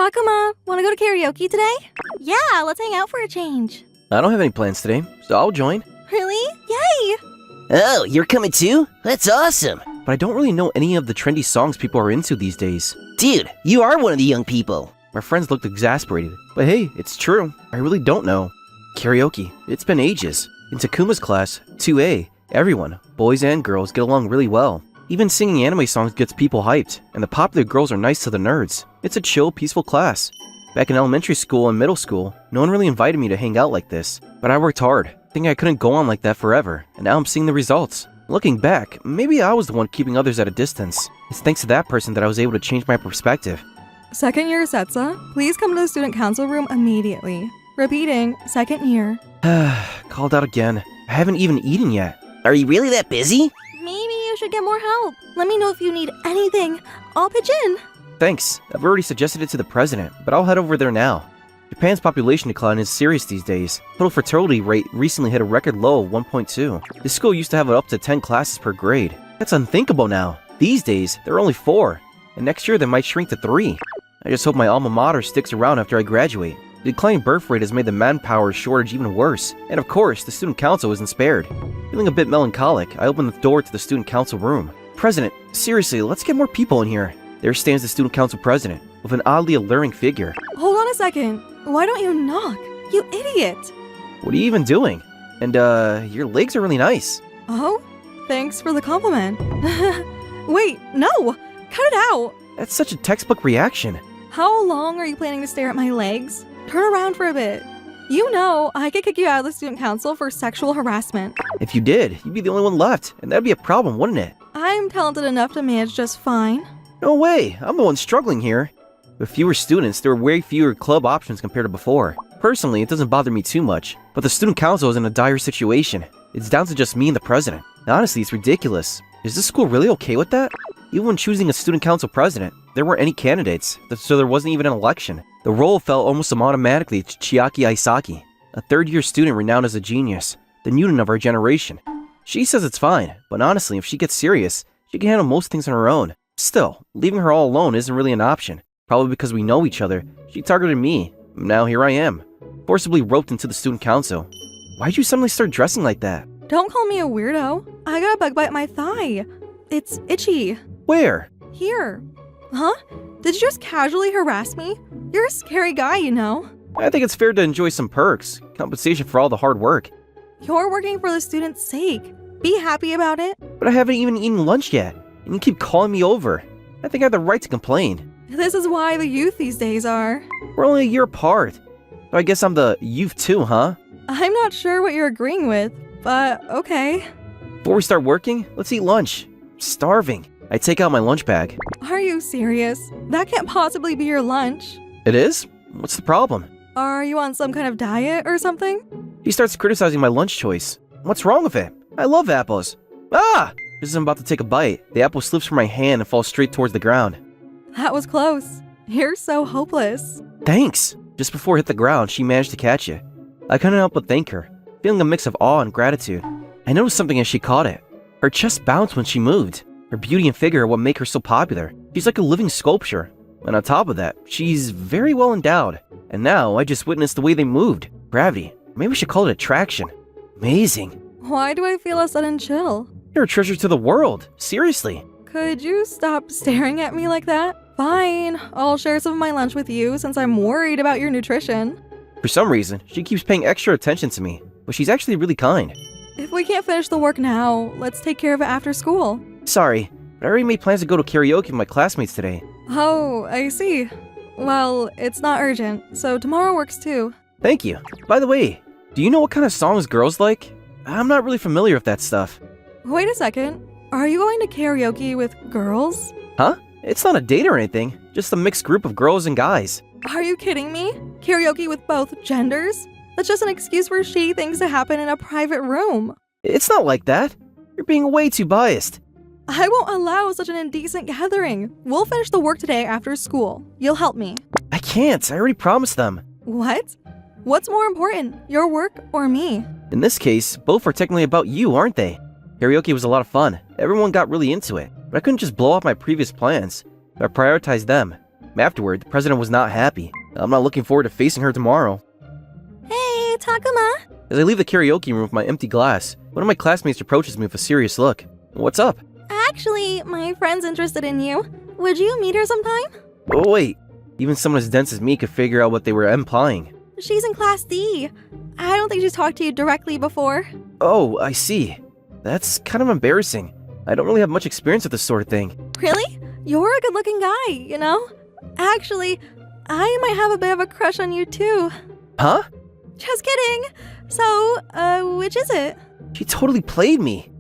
Takuma, wanna go to karaoke today? Yeah, let's hang out for a change. I don't have any plans today, so I'll join. Really? Yay! Oh, you're coming too? That's awesome! But I don't really know any of the trendy songs people are into these days. Dude, you are one of the young people. My friends looked exasperated, but hey, it's true. I really don't know. Karaoke, it's been ages. In Takuma's class, 2A, everyone, boys and girls, get along really well. Even singing anime songs gets people hyped, and the popular girls are nice to the nerds. It's a chill, peaceful class. Back in elementary school and middle school, no one really invited me to hang out like this, but I worked hard, thinking I couldn't go on like that forever, and now I'm seeing the results. Looking back, maybe I was the one keeping others at a distance. It's thanks to that person that I was able to change my perspective. Second year Setsa, please come to the student council room immediately. Repeating, second year. Called out again. I haven't even eaten yet. Are you really that busy? Maybe you should get more help. Let me know if you need anything. I'll pitch in. Thanks. I've already suggested it to the president, but I'll head over there now. Japan's population decline is serious these days. Total fertility rate recently hit a record low of 1.2. This school used to have up to 10 classes per grade. That's unthinkable now. These days, there are only 4, and next year they might shrink to 3. I just hope my alma mater sticks around after I graduate. The declining birth rate has made the manpower shortage even worse, and of course, the student council isn't spared. Feeling a bit melancholic, I open the door to the student council room. President, seriously, let's get more people in here. There stands the student council president, with an oddly alluring figure. Hold on a second. Why don't you knock? You idiot! What are you even doing? And, your legs are really nice. Oh? Thanks for the compliment. Wait, no! Cut it out! That's such a textbook reaction. How long are you planning to stare at my legs? Turn around for a bit. You know, I could kick you out of the student council for sexual harassment. If you did, you'd be the only one left, and that'd be a problem, wouldn't it? I'm talented enough to manage just fine. No way, I'm the one struggling here. With fewer students, there are way fewer club options compared to before. Personally, it doesn't bother me too much, but the student council is in a dire situation. It's down to just me and the president. Honestly, it's ridiculous. Is this school really okay with that? Even when choosing a student council president, there weren't any candidates, so there wasn't even an election. The role fell almost automatically to Chiaki Aisaki, a third-year student renowned as a genius, the Newton of our generation. She says it's fine, but honestly, if she gets serious, she can handle most things on her own. Still, leaving her all alone isn't really an option. Probably because we know each other, she targeted me. Now here I am, forcibly roped into the student council. Why'd you suddenly start dressing like that? Don't call me a weirdo. I got a bug bite my thigh. It's itchy. Where? Here. Huh? Did you just casually harass me? You're a scary guy, you know. I think it's fair to enjoy some perks, compensation for all the hard work. You're working for the students' sake. Be happy about it. But I haven't even eaten lunch yet, and you keep calling me over. I think I have the right to complain. This is why the youth these days are. We're only a year apart. So I guess I'm the youth too, huh? I'm not sure what you're agreeing with, but okay. Before we start working, let's eat lunch. I'm starving. I take out my lunch bag. Are you serious? That can't possibly be your lunch. It is? What's the problem? Are you on some kind of diet or something? He starts criticizing my lunch choice. What's wrong with it? I love apples. Ah! Just as I'm about to take a bite, the apple slips from my hand and falls straight towards the ground. That was close. You're so hopeless. Thanks! Just before it hit the ground, she managed to catch it. I couldn't help but thank her, feeling a mix of awe and gratitude. I noticed something as she caught it. Her chest bounced when she moved. Her beauty and figure are what make her so popular. She's like a living sculpture. And on top of that, she's very well endowed. And now I just witnessed the way they moved. Gravity. Maybe we should call it attraction. Amazing. Why do I feel a sudden chill? You're a treasure to the world. Seriously. Could you stop staring at me like that? Fine, I'll share some of my lunch with you since I'm worried about your nutrition. For some reason, she keeps paying extra attention to me, but she's actually really kind. If we can't finish the work now, let's take care of it after school. Sorry, but I already made plans to go to karaoke with my classmates today. Oh, I see. Well, it's not urgent, so tomorrow works too. Thank you. By the way, do you know what kind of songs girls like? I'm not really familiar with that stuff. Wait a second. Are you going to karaoke with girls? Huh? It's not a date or anything, just a mixed group of girls and guys. Are you kidding me? Karaoke with both genders? That's just an excuse for shady things to happen in a private room. It's not like that. You're being way too biased. I won't allow such an indecent gathering. We'll finish the work today after school. You'll help me. I can't. I already promised them. What? What's more important, your work or me? In this case, both are technically about you, aren't they? Karaoke was a lot of fun. Everyone got really into it. But I couldn't just blow off my previous plans. I prioritized them. Afterward, the president was not happy. I'm not looking forward to facing her tomorrow. Hey, Takuma. As I leave the karaoke room with my empty glass, one of my classmates approaches me with a serious look. What's up? Actually, my friend's interested in you. Would you meet her sometime? Oh wait, even someone as dense as me could figure out what they were implying. She's in Class D. I don't think she's talked to you directly before. Oh, I see. That's kind of embarrassing. I don't really have much experience with this sort of thing. Really? You're a good-looking guy, you know? Actually, I might have a bit of a crush on you too. Huh? Just kidding. So, which is it? She totally played me.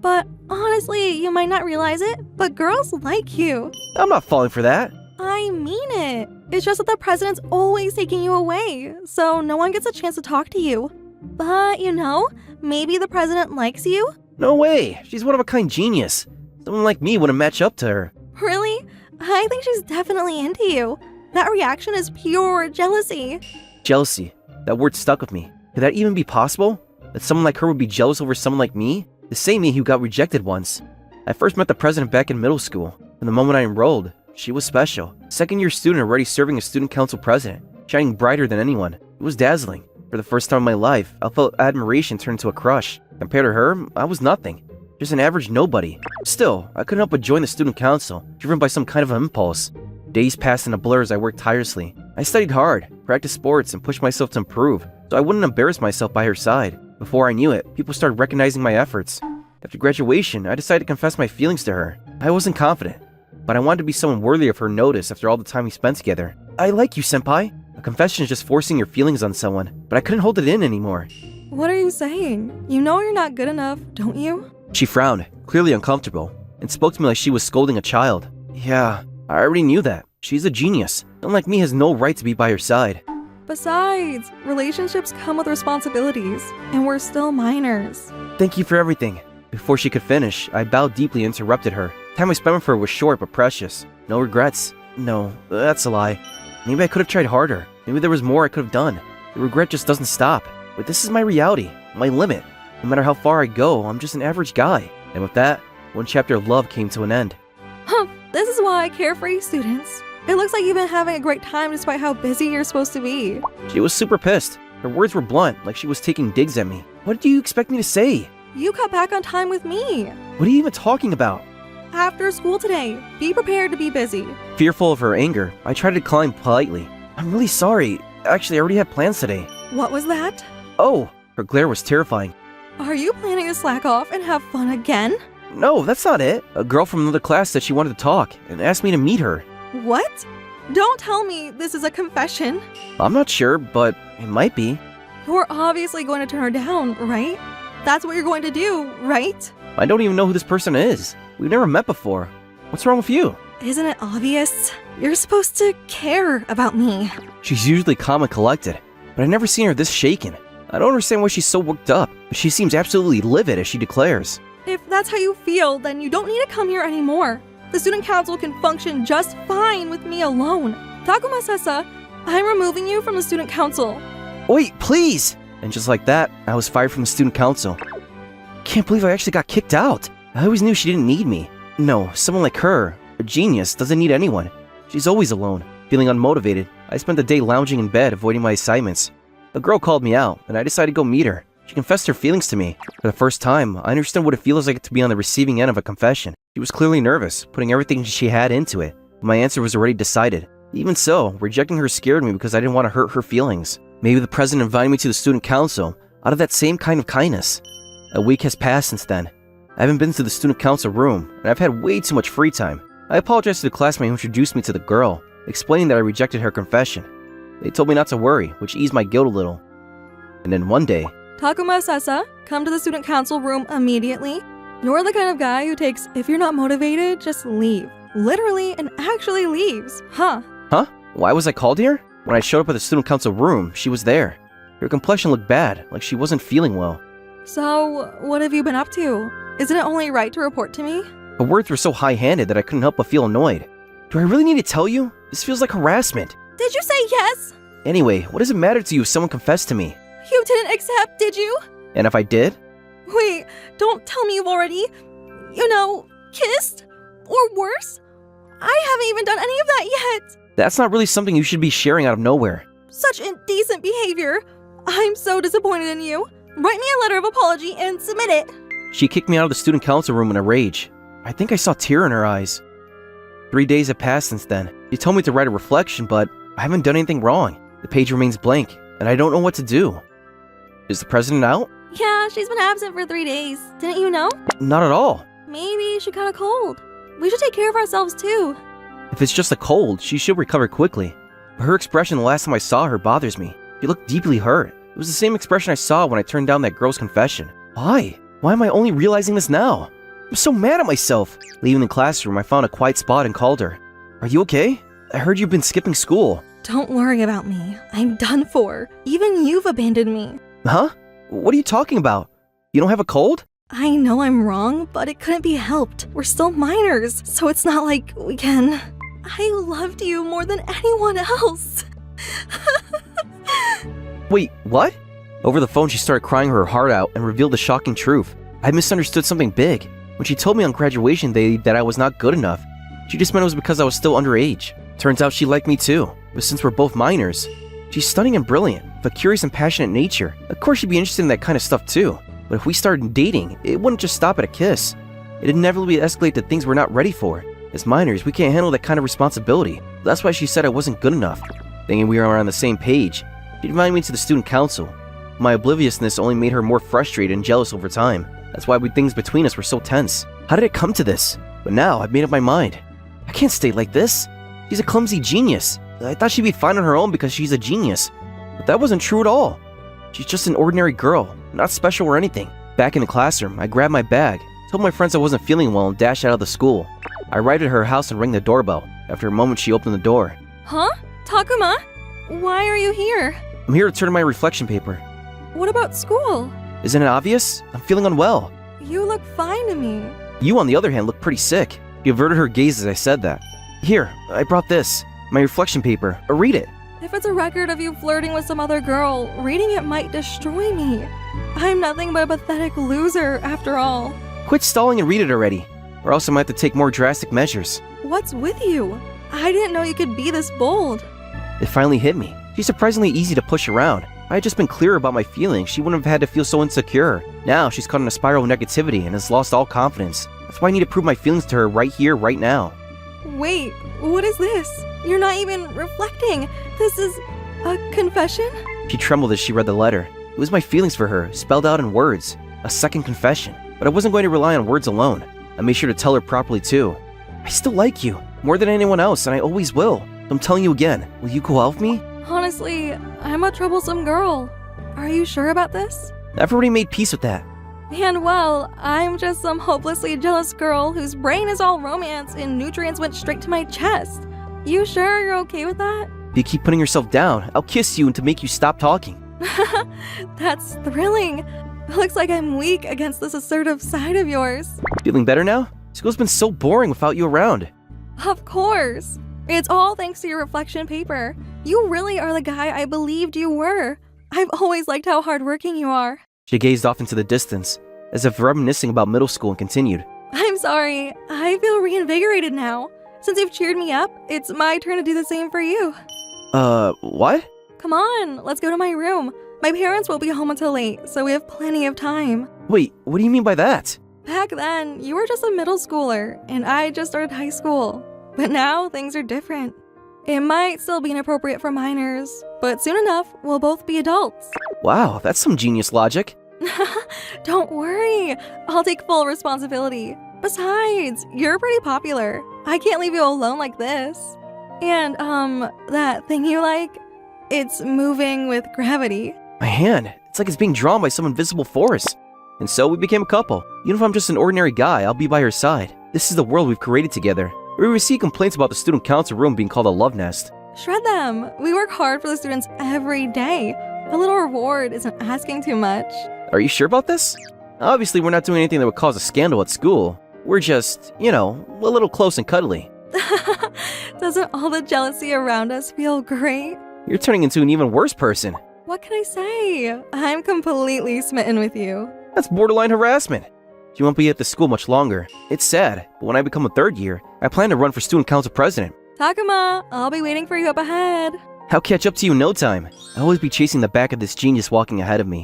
But honestly, you might not realize it, but girls like you. I'm not falling for that. I mean it. It's just that the president's always taking you away, so no one gets a chance to talk to you. But, you know, maybe the president likes you? No way. She's one of a kind genius. Someone like me wouldn't match up to her. Really? I think she's definitely into you. That reaction is pure jealousy. Jealousy. That word stuck with me. Could that even be possible? That someone like her would be jealous over someone like me? The same me who got rejected once. I first met the president back in middle school. From the moment I enrolled, she was special. Second-year student already serving as student council president, shining brighter than anyone. It was dazzling. For the first time in my life, I felt admiration turn into a crush. Compared to her, I was nothing. Just an average nobody. Still, I couldn't help but join the student council, driven by some kind of impulse. Days passed in a blur as I worked tirelessly. I studied hard, practiced sports, and pushed myself to improve, so I wouldn't embarrass myself by her side. Before I knew it, people started recognizing my efforts. After graduation, I decided to confess my feelings to her. I wasn't confident, but I wanted to be someone worthy of her notice after all the time we spent together. I like you, senpai. A confession is just forcing your feelings on someone, but I couldn't hold it in anymore. What are you saying? You know you're not good enough, don't you? She frowned, clearly uncomfortable, and spoke to me like she was scolding a child. Yeah, I already knew that. She's a genius. Someone like me has no right to be by her side. Besides, relationships come with responsibilities, and we're still minors. Thank you for everything. Before she could finish, I bowed deeply and interrupted her. The time I spent with her was short but precious. No regrets. No, that's a lie. Maybe I could have tried harder. Maybe there was more I could have done. The regret just doesn't stop. But this is my reality, my limit. No matter how far I go, I'm just an average guy. And with that, one chapter of love came to an end. This is why I care for you students. It looks like you've been having a great time despite how busy you're supposed to be. She was super pissed. Her words were blunt, like she was taking digs at me. What do you expect me to say? You got back on time with me. What are you even talking about? After school today, be prepared to be busy. Fearful of her anger, I tried to decline politely. I'm really sorry. Actually, I already had plans today. What was that? Oh, her glare was terrifying. Are you planning to slack off and have fun again? No, that's not it. A girl from another class said she wanted to talk and asked me to meet her. What? Don't tell me this is a confession. I'm not sure, but it might be. You're obviously going to turn her down, right? That's what you're going to do, right? I don't even know who this person is. We've never met before. What's wrong with you? Isn't it obvious? You're supposed to care about me. She's usually calm and collected, but I've never seen her this shaken. I don't understand why she's so worked up, but she seems absolutely livid as she declares. If that's how you feel, then you don't need to come here anymore. The student council can function just fine with me alone. Takuma-sasa, I'm removing you from the student council. Wait, please! And just like that, I was fired from the student council. Can't believe I actually got kicked out. I always knew she didn't need me. No, someone like her, a genius, doesn't need anyone. She's always alone. Feeling unmotivated, I spent the day lounging in bed, avoiding my assignments. A girl called me out, and I decided to go meet her. She confessed her feelings to me. For the first time, I understood what it feels like to be on the receiving end of a confession. She was clearly nervous, putting everything she had into it. My answer was already decided. Even so, rejecting her scared me because I didn't want to hurt her feelings. Maybe the president invited me to the student council out of that same kind of kindness. A week has passed since then. I haven't been to the student council room, and I've had way too much free time. I apologized to the classmate who introduced me to the girl, explaining that I rejected her confession. They told me not to worry, which eased my guilt a little. And then one day, Takuma-sasa, come to the student council room immediately. You're the kind of guy who takes, if you're not motivated, just leave. Literally and actually leaves. Huh? Huh? Why was I called here? When I showed up at the student council room, she was there. Her complexion looked bad, like she wasn't feeling well. So, what have you been up to? Isn't it only right to report to me? Her words were so high-handed that I couldn't help but feel annoyed. Do I really need to tell you? This feels like harassment. Did you say yes? Anyway, what does it matter to you if someone confessed to me? You didn't accept, did you? And if I did? Wait, don't tell me you've already, kissed? Or worse? I haven't even done any of that yet! That's not really something you should be sharing out of nowhere. Such indecent behavior! I'm so disappointed in you. Write me a letter of apology and submit it. She kicked me out of the student council room in a rage. I think I saw tear in her eyes. 3 days have passed since then. She told me to write a reflection, but I haven't done anything wrong. The page remains blank, and I don't know what to do. Is the president out? Yeah, she's been absent for 3 days. Didn't you know? Not at all. Maybe she got a cold. We should take care of ourselves too. If it's just a cold, she should recover quickly. But her expression the last time I saw her bothers me. She looked deeply hurt. It was the same expression I saw when I turned down that girl's confession. Why? Why am I only realizing this now? I'm so mad at myself. Leaving the classroom, I found a quiet spot and called her. Are you okay? I heard you've been skipping school. Don't worry about me. I'm done for. Even you've abandoned me. Huh? What are you talking about? You don't have a cold? I know I'm wrong, but it couldn't be helped. We're still minors, so it's not like we can... I loved you more than anyone else. Wait, what? Over the phone, she started crying her heart out and revealed the shocking truth. I misunderstood something big. When she told me on graduation day that I was not good enough, she just meant it was because I was still underage. Turns out she liked me too, but since we're both minors, she's stunning and brilliant, with a curious and passionate nature. Of course she'd be interested in that kind of stuff too, but if we started dating, it wouldn't just stop at a kiss. It'd inevitably escalate to things we're not ready for. As minors, we can't handle that kind of responsibility. That's why she said I wasn't good enough. Thinking we were on the same page, she invited me to the student council. My obliviousness only made her more frustrated and jealous over time. That's why things between us were so tense. How did it come to this? But now, I've made up my mind. I can't stay like this. She's a clumsy genius. I thought she'd be fine on her own because she's a genius. But that wasn't true at all. She's just an ordinary girl, not special or anything. Back in the classroom, I grabbed my bag, told my friends I wasn't feeling well and dashed out of the school. I arrived at her house and rang the doorbell. After a moment, she opened the door. Huh? Takuma? Why are you here? I'm here to turn in my reflection paper. What about school? Isn't it obvious? I'm feeling unwell. You look fine to me. You, on the other hand, look pretty sick. She averted her gaze as I said that. Here, I brought this. My reflection paper. Read it. If it's a record of you flirting with some other girl, reading it might destroy me. I'm nothing but a pathetic loser, after all. Quit stalling and read it already, or else I might have to take more drastic measures. What's with you? I didn't know you could be this bold. It finally hit me. She's surprisingly easy to push around. I had just been clearer about my feelings. She wouldn't have had to feel so insecure. Now she's caught in a spiral of negativity and has lost all confidence. That's why I need to prove my feelings to her right here, right now. Wait, what is this? You're not even reflecting. This is a confession? She trembled as she read the letter. It was my feelings for her, spelled out in words. A second confession. But I wasn't going to rely on words alone. I made sure to tell her properly too. I still like you, more than anyone else, and I always will. I'm telling you again, will you go out with me? Honestly, I'm a troublesome girl. Are you sure about this? I've already made peace with that. And well, I'm just some hopelessly jealous girl whose brain is all romance and nutrients went straight to my chest. You sure you're okay with that? If you keep putting yourself down, I'll kiss you and to make you stop talking. That's thrilling. Looks like I'm weak against this assertive side of yours. Feeling better now? School's been so boring without you around. Of course. It's all thanks to your reflection paper. You really are the guy I believed you were. I've always liked how hardworking you are. She gazed off into the distance, as if reminiscing about middle school, and continued. I'm sorry. I feel reinvigorated now. Since you've cheered me up, it's my turn to do the same for you. What? Come on, let's go to my room. My parents won't be home until late, so we have plenty of time. Wait, what do you mean by that? Back then, you were just a middle schooler, and I just started high school. But now, things are different. It might still be inappropriate for minors, but soon enough, we'll both be adults. Wow, that's some genius logic. Don't worry, I'll take full responsibility. Besides, you're pretty popular. I can't leave you alone like this. And, that thing you like, it's moving with gravity. My hand, it's like it's being drawn by some invisible force. And so we became a couple. Even if I'm just an ordinary guy, I'll be by her side. This is the world we've created together. We receive complaints about the student council room being called a love nest. Shred them. We work hard for the students every day. A little reward isn't asking too much. Are you sure about this? Obviously, we're not doing anything that would cause a scandal at school. We're just, a little close and cuddly. Doesn't all the jealousy around us feel great? You're turning into an even worse person. What can I say? I'm completely smitten with you. That's borderline harassment. She won't be at the school much longer. It's sad, but when I become a third year, I plan to run for student council president. Takuma, I'll be waiting for you up ahead. I'll catch up to you in no time. I'll always be chasing the back of this genius walking ahead of me.